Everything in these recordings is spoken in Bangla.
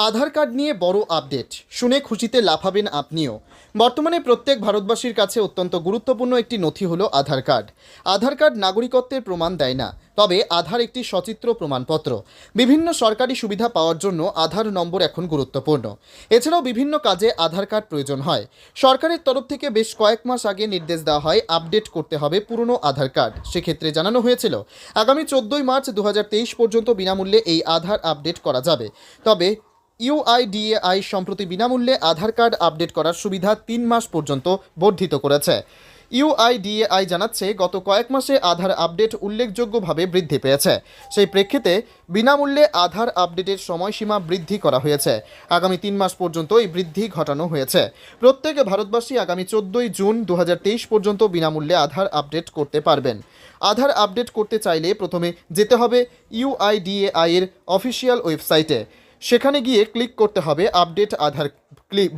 আধার কার্ড নিয়ে বড় আপডেট শুনে খুশিতে লাফাবেন আপনিও। বর্তমানে প্রত্যেক ভারতবাসীর কাছে অত্যন্ত গুরুত্বপূর্ণ একটি নথি হলো আধার কার্ড। আধার কার্ড নাগরিকত্বের প্রমাণ দেয় না, তবে আধার একটি সচিত্র প্রমাণপত্র। বিভিন্ন সরকারি সুবিধা পাওয়ার জন্য আধার নম্বর এখন গুরুত্বপূর্ণ। এছাড়াও বিভিন্ন কাজে আধার কার্ড প্রয়োজন হয়। সরকারের তরফ থেকে বেশ কয়েক মাস আগে নির্দেশ দেওয়া হয় আপডেট করতে হবে পুরনো আধার কার্ড। সেক্ষেত্রে জানানো হয়েছিল আগামী 14ই মার্চ 2023 পর্যন্ত বিনামূল্যে এই আধার আপডেট করা যাবে। তবে ইউআইডিএআই সম্প্রতি বিনামূল্যে আধার কার্ড আপডেট করার সুবিধা 3 মাস পর্যন্ত বর্ধিত করেছে। ইউআইডিএআই জানাচ্ছে গত কয়েক মাসে আধার আপডেট উল্লেখযোগ্যভাবে বৃদ্ধি পেয়েছে। সেই প্রেক্ষিতে বিনামূল্যে আধার আপডেটের সময়সীমা বৃদ্ধি করা হয়েছে। আগামী 3 মাস পর্যন্ত এই বৃদ্ধি ঘটানো হয়েছে। প্রত্যেক ভারতবাসী আগামী 14ই জুন 2023 পর্যন্ত বিনামূল্যে আধার আপডেট করতে পারবেন। আধার আপডেট করতে চাইলে প্রথমে যেতে হবে ইউআইডিএআই এর অফিসিয়াল ওয়েবসাইটে। সেখানে গিয়ে ক্লিক করতে হবে আপডেট আধার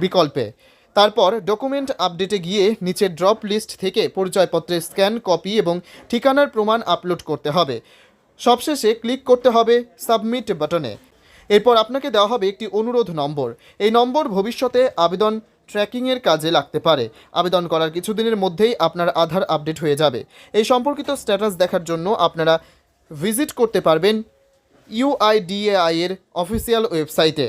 বিকল্পে। তারপর ডকুমেন্ট আপডেটে গিয়ে নিচের ড্রপ লিস্ট থেকে পরিচয়পত্রের স্ক্যান কপি এবং ঠিকানার প্রমাণ আপলোড করতে হবে। সবশেষে ক্লিক করতে হবে সাবমিট বাটনে। এরপর আপনাকে দেওয়া হবে একটি অনুরোধ নম্বর। এই নম্বর ভবিষ্যতে আবেদন ট্র্যাকিংয়ের কাজে লাগতে পারে। আবেদন করার কিছুদিনের মধ্যেই আপনার আধার আপডেট হয়ে যাবে। এই সম্পর্কিত স্ট্যাটাস দেখার জন্য আপনারা ভিজিট করতে পারবেন ইউআইডিএআই এর অফিসিয়াল ওয়েবসাইটে।